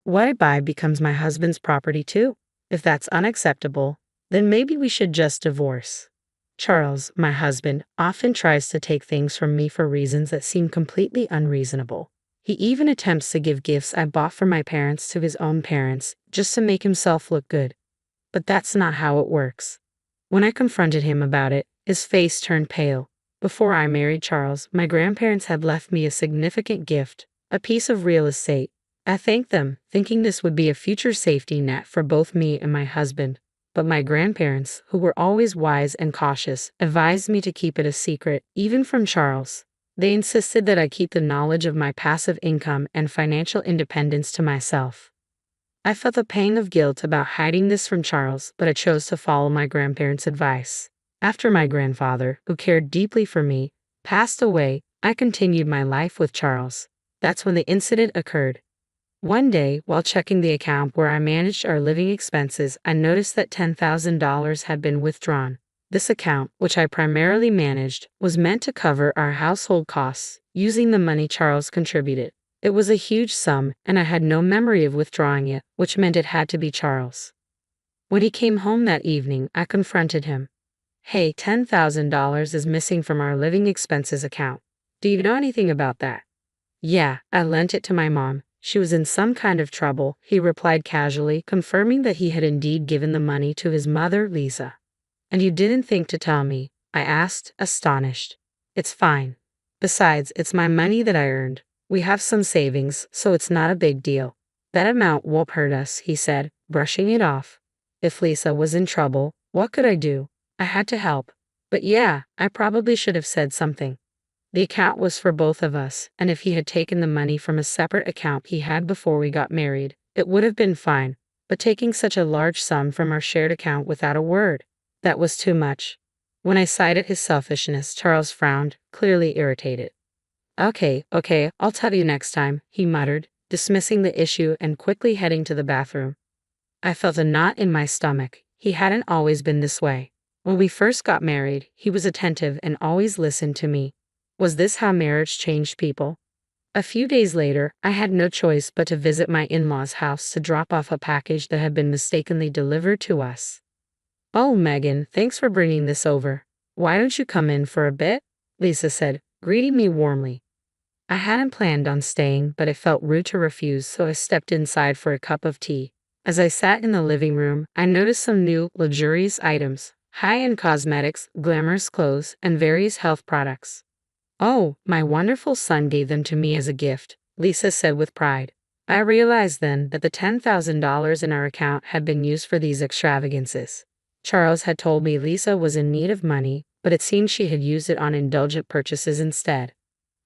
what I buy becomes my husband's property too. If that's unacceptable, then maybe we should just divorce. Charles, my husband, often tries to take things from me for reasons that seem completely unreasonable. He even attempts to give gifts I bought for my parents to his own parents, just to make himself look good. But that's not how it works. When I confronted him about it, his face turned pale. Before I married Charles, my grandparents had left me a significant gift, a piece of real estate. I thanked them, thinking this would be a future safety net for both me and my husband. But my grandparents, who were always wise and cautious, advised me to keep it a secret, even from Charles. They insisted that I keep the knowledge of my passive income and financial independence to myself. I felt the pang of guilt about hiding this from Charles, but I chose to follow my grandparents' advice. After my grandfather, who cared deeply for me, passed away, I continued my life with Charles. That's when the incident occurred. One day, while checking the account where I managed our living expenses, I noticed that $10,000 had been withdrawn. This account, which I primarily managed, was meant to cover our household costs, using the money Charles contributed. It was a huge sum, and I had no memory of withdrawing it, which meant it had to be Charles. When he came home that evening, I confronted him. Hey, $10,000 is missing from our living expenses account. Do you know anything about that? Yeah, I lent it to my mom. She was in some kind of trouble, he replied casually, confirming that he had indeed given the money to his mother, Lisa. And you didn't think to tell me? I asked, astonished. It's fine. Besides, it's my money that I earned. We have some savings, so it's not a big deal. That amount won't hurt us, he said, brushing it off. If Lisa was in trouble, what could I do? I had to help. But yeah, I probably should have said something. The account was for both of us, and if he had taken the money from a separate account he had before we got married, it would have been fine. But taking such a large sum from our shared account without a word, that was too much. When I cited his selfishness, Charles frowned, clearly irritated. Okay, I'll tell you next time, he muttered, dismissing the issue and quickly heading to the bathroom. I felt a knot in my stomach. He hadn't always been this way. When we first got married, he was attentive and always listened to me. Was this how marriage changed people? A few days later, I had no choice but to visit my in-laws' house to drop off a package that had been mistakenly delivered to us. Oh, Megan, thanks for bringing this over. Why don't you come in for a bit? Lisa said, greeting me warmly. I hadn't planned on staying, but it felt rude to refuse, so I stepped inside for a cup of tea. As I sat in the living room, I noticed some new, luxurious items, high-end cosmetics, glamorous clothes, and various health products. Oh, my wonderful son gave them to me as a gift, Lisa said with pride. I realized then that the $10,000 in our account had been used for these extravagances. Charles had told me Lisa was in need of money, but it seemed she had used it on indulgent purchases instead.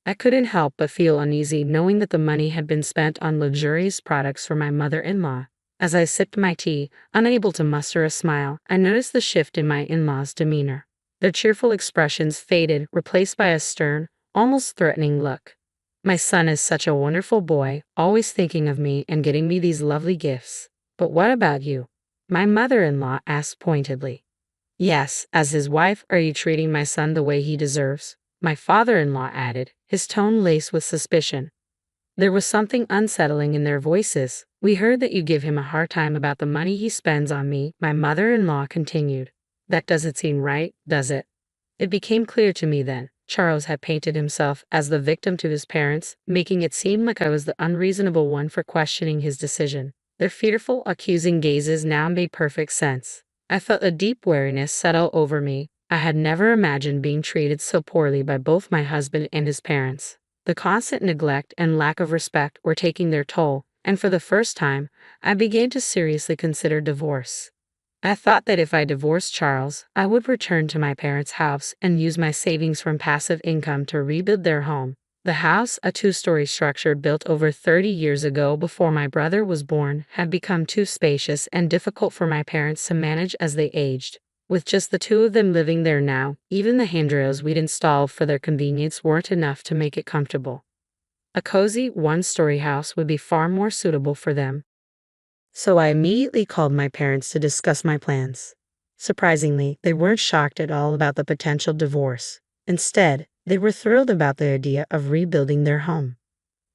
I couldn't help but feel uneasy knowing that the money had been spent on luxurious products for my mother-in-law. As I sipped my tea, unable to muster a smile, I noticed the shift in my in-laws' demeanor. Their cheerful expressions faded, replaced by a stern, almost threatening look. My son is such a wonderful boy, always thinking of me and getting me these lovely gifts. But what about you? My mother-in-law asked pointedly. Yes, as his wife, are you treating my son the way he deserves? My father-in-law added, his tone laced with suspicion. There was something unsettling in their voices. We heard that you give him a hard time about the money he spends on me, my mother-in-law continued. That doesn't seem right, does it? It became clear to me then. Charles had painted himself as the victim to his parents, making it seem like I was the unreasonable one for questioning his decision. Their fearful, accusing gazes now made perfect sense. I felt a deep weariness settle over me. I had never imagined being treated so poorly by both my husband and his parents. The constant neglect and lack of respect were taking their toll, and for the first time, I began to seriously consider divorce. I thought that if I divorced Charles, I would return to my parents' house and use my savings from passive income to rebuild their home. The house, a two-story structure built over 30 years ago before my brother was born, had become too spacious and difficult for my parents to manage as they aged. With just the two of them living there now, even the handrails we'd installed for their convenience weren't enough to make it comfortable. A cozy, one-story house would be far more suitable for them. So I immediately called my parents to discuss my plans. Surprisingly, they weren't shocked at all about the potential divorce. Instead, they were thrilled about the idea of rebuilding their home.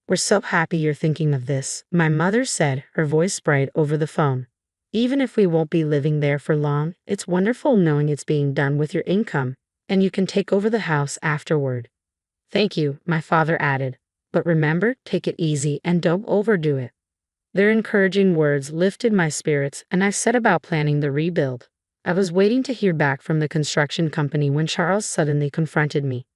We're so happy you're thinking of this, my mother said, her voice bright over the phone. Even if we won't be living there for long, it's wonderful knowing it's being done with your income, and you can take over the house afterward. Thank you, my father added. But remember, take it easy and don't overdo it. Their encouraging words lifted my spirits, and I set about planning the rebuild. I was waiting to hear back from the construction company when Charles suddenly confronted me.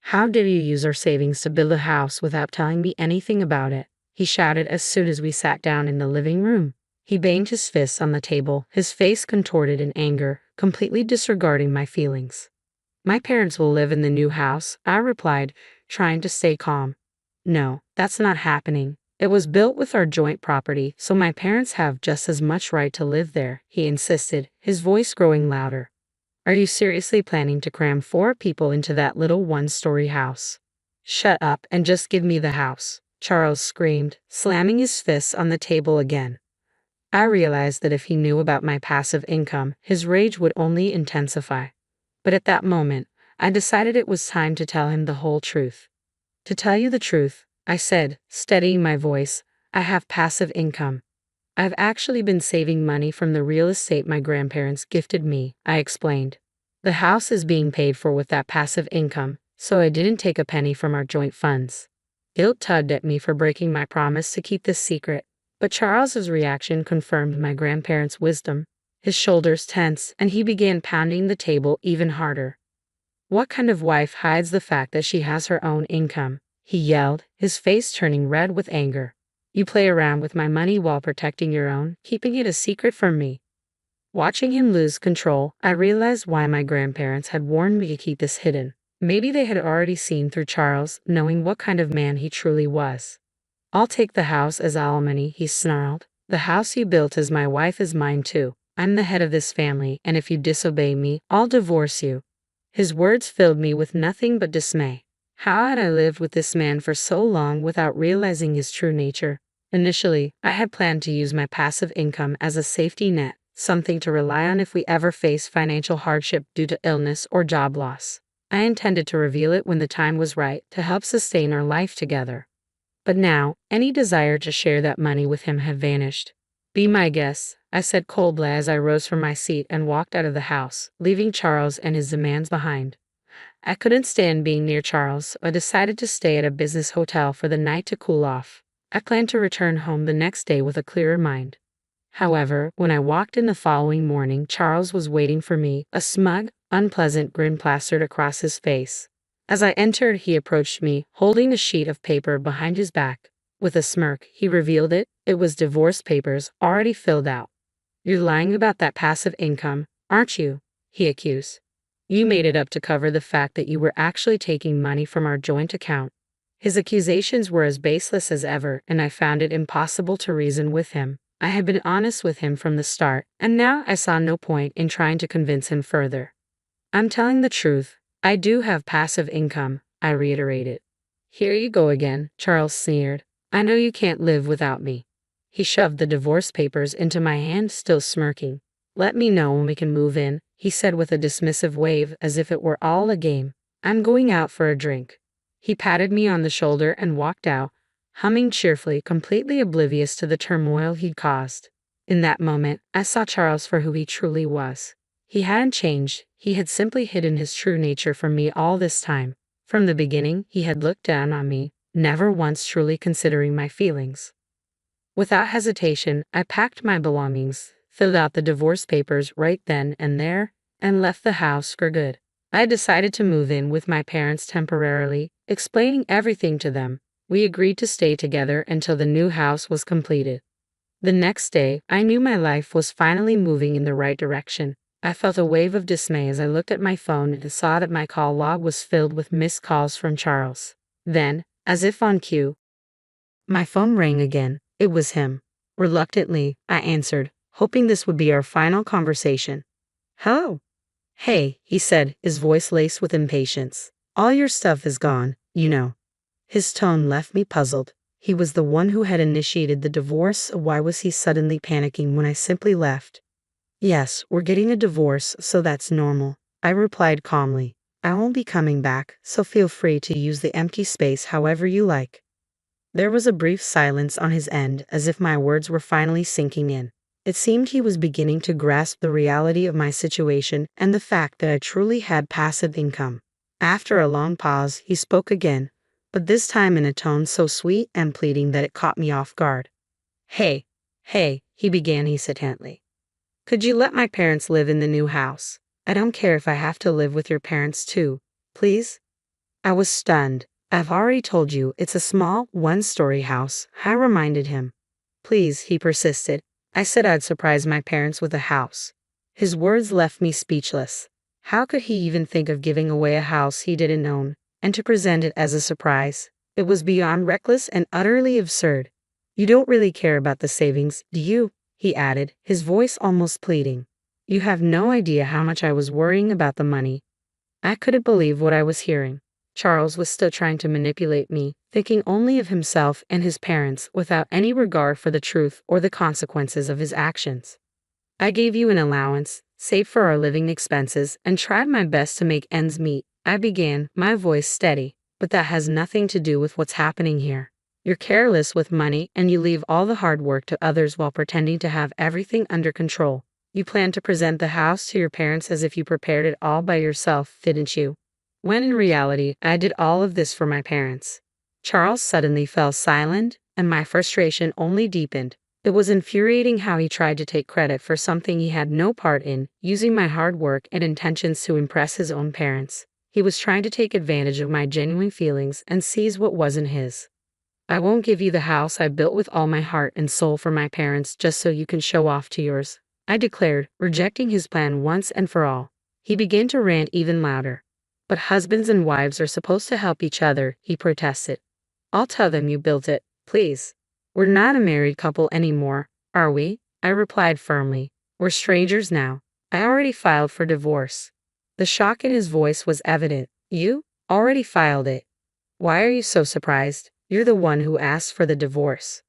How dare you use our savings to build a house without telling me anything about it? He shouted as soon as we sat down in the living room. He banged his fists on the table, his face contorted in anger, completely disregarding my feelings. My parents will live in the new house, I replied, trying to stay calm. No, that's not happening. It was built with our joint property, so my parents have just as much right to live there, he insisted, his voice growing louder. Are you seriously planning to cram 4 people into that little one-story house? Shut up and just give me the house, Charles screamed, slamming his fists on the table again. I realized that if he knew about my passive income, his rage would only intensify. But at that moment, I decided it was time to tell him the whole truth. To tell you the truth, I said, steadying my voice, I have passive income. I've actually been saving money from the real estate my grandparents gifted me, I explained. The house is being paid for with that passive income, so I didn't take a penny from our joint funds. Guilt tugged at me for breaking my promise to keep this secret, but Charles's reaction confirmed my grandparents' wisdom. His shoulders tensed, and he began pounding the table even harder. What kind of wife hides the fact that she has her own income? He yelled, his face turning red with anger. You play around with my money while protecting your own, keeping it a secret from me. Watching him lose control, I realized why my grandparents had warned me to keep this hidden. Maybe they had already seen through Charles, knowing what kind of man he truly was. I'll take the house as alimony, he snarled. The house you built as my wife is mine too. I'm the head of this family, and if you disobey me, I'll divorce you. His words filled me with nothing but dismay. How had I lived with this man for so long without realizing his true nature? Initially, I had planned to use my passive income as a safety net, something to rely on if we ever face financial hardship due to illness or job loss. I intended to reveal it when the time was right to help sustain our life together. But now, any desire to share that money with him had vanished. Be my guest, I said coldly as I rose from my seat and walked out of the house, leaving Charles and his demands behind. I couldn't stand being near Charles, so I decided to stay at a business hotel for the night to cool off. I planned to return home the next day with a clearer mind. However, when I walked in the following morning, Charles was waiting for me, a smug, unpleasant grin plastered across his face. As I entered, he approached me, holding a sheet of paper behind his back. With a smirk, he revealed it. It was divorce papers, already filled out. You're lying about that passive income, aren't you? He accused. You made it up to cover the fact that you were actually taking money from our joint account. His accusations were as baseless as ever, and I found it impossible to reason with him. I had been honest with him from the start, and now I saw no point in trying to convince him further. I'm telling the truth. I do have passive income, I reiterated. Here you go again, Charles sneered. I know you can't live without me. He shoved the divorce papers into my hand, still smirking. Let me know when we can move in, he said with a dismissive wave as if it were all a game. I'm going out for a drink. He patted me on the shoulder and walked out, humming cheerfully, completely oblivious to the turmoil he'd caused. In that moment, I saw Charles for who he truly was. He hadn't changed, he had simply hidden his true nature from me all this time. From the beginning, he had looked down on me, never once truly considering my feelings. Without hesitation, I packed my belongings, filled out the divorce papers right then and there, and left the house for good. I decided to move in with my parents temporarily, explaining everything to them. We agreed to stay together until the new house was completed. The next day, I knew my life was finally moving in the right direction. I felt a wave of dismay as I looked at my phone and saw that my call log was filled with missed calls from Charles. Then, as if on cue, my phone rang again. It was him. Reluctantly, I answered, hoping this would be our final conversation. Hello. Hey, he said, his voice laced with impatience. All your stuff is gone, you know. His tone left me puzzled. He was the one who had initiated the divorce, so why was he suddenly panicking when I simply left? Yes, we're getting a divorce, so that's normal, I replied calmly. I won't be coming back, so feel free to use the empty space however you like. There was a brief silence on his end, as if my words were finally sinking in. It seemed he was beginning to grasp the reality of my situation and the fact that I truly had passive income. After a long pause, he spoke again, but this time in a tone so sweet and pleading that it caught me off guard. Hey, he began hesitantly. Could you let my parents live in the new house? I don't care if I have to live with your parents too, please? I was stunned. I've already told you it's a small, one-story house, I reminded him. Please, he persisted. I said I'd surprise my parents with a house. His words left me speechless. How could he even think of giving away a house he didn't own, and to present it as a surprise? It was beyond reckless and utterly absurd. You don't really care about the savings, do you? He added, his voice almost pleading. You have no idea how much I was worrying about the money. I couldn't believe what I was hearing. Charles was still trying to manipulate me, thinking only of himself and his parents without any regard for the truth or the consequences of his actions. I gave you an allowance, saved for our living expenses, and tried my best to make ends meet, I began, my voice steady, but that has nothing to do with what's happening here. You're careless with money and you leave all the hard work to others while pretending to have everything under control. You plan to present the house to your parents as if you prepared it all by yourself, didn't you? When in reality, I did all of this for my parents. Charles suddenly fell silent, and my frustration only deepened. It was infuriating how he tried to take credit for something he had no part in, using my hard work and intentions to impress his own parents. He was trying to take advantage of my genuine feelings and seize what wasn't his. I won't give you the house I built with all my heart and soul for my parents just so you can show off to yours, I declared, rejecting his plan once and for all. He began to rant even louder. But husbands and wives are supposed to help each other, he protested. I'll tell them you built it, please. We're not a married couple anymore, are we? I replied firmly. We're strangers now. I already filed for divorce. The shock in his voice was evident. You? Already filed it? Why are you so surprised? You're the one who asked for the divorce.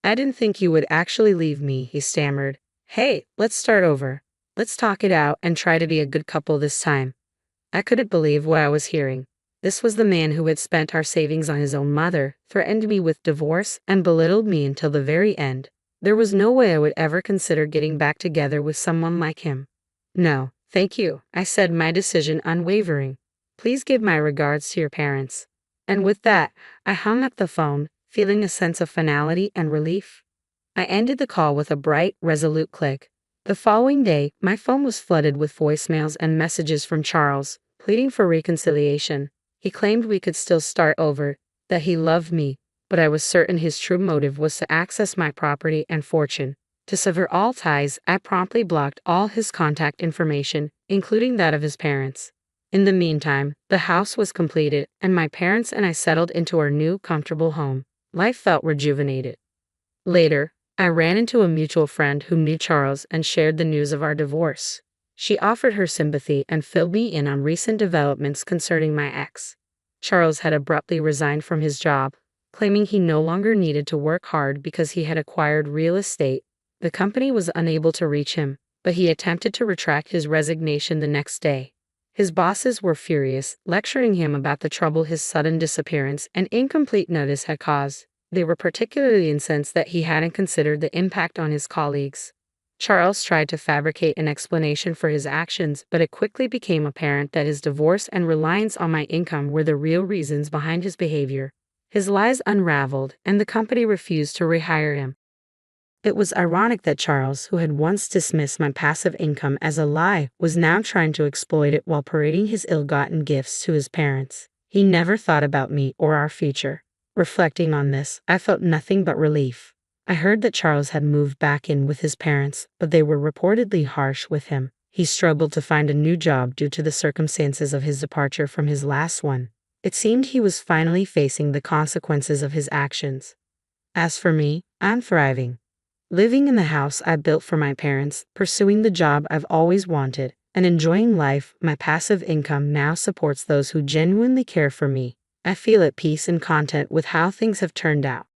I didn't think you would actually leave me, he stammered. Hey, let's start over. Let's talk it out and try to be a good couple this time. I couldn't believe what I was hearing. This was the man who had spent our savings on his own mother, threatened me with divorce, and belittled me until the very end. There was no way I would ever consider getting back together with someone like him. No, thank you, I said, my decision unwavering. Please give my regards to your parents. And with that, I hung up the phone, feeling a sense of finality and relief. I ended the call with a bright, resolute click. The following day, my phone was flooded with voicemails and messages from Charles, pleading for reconciliation. He claimed we could still start over, that he loved me, but I was certain his true motive was to access my property and fortune. To sever all ties, I promptly blocked all his contact information, including that of his parents. In the meantime, the house was completed, and my parents and I settled into our new, comfortable home. Life felt rejuvenated. Later, I ran into a mutual friend who knew Charles and shared the news of our divorce. She offered her sympathy and filled me in on recent developments concerning my ex. Charles had abruptly resigned from his job, claiming he no longer needed to work hard because he had acquired real estate. The company was unable to reach him, but he attempted to retract his resignation the next day. His bosses were furious, lecturing him about the trouble his sudden disappearance and incomplete notice had caused. They were particularly incensed that he hadn't considered the impact on his colleagues. Charles tried to fabricate an explanation for his actions, but it quickly became apparent that his divorce and reliance on my income were the real reasons behind his behavior. His lies unraveled, and the company refused to rehire him. It was ironic that Charles, who had once dismissed my passive income as a lie, was now trying to exploit it while parading his ill-gotten gifts to his parents. He never thought about me or our future. Reflecting on this, I felt nothing but relief. I heard that Charles had moved back in with his parents, but they were reportedly harsh with him. He struggled to find a new job due to the circumstances of his departure from his last one. It seemed he was finally facing the consequences of his actions. As for me, I'm thriving. Living in the house I built for my parents, pursuing the job I've always wanted, and enjoying life. My passive income now supports those who genuinely care for me. I feel at peace and content with how things have turned out.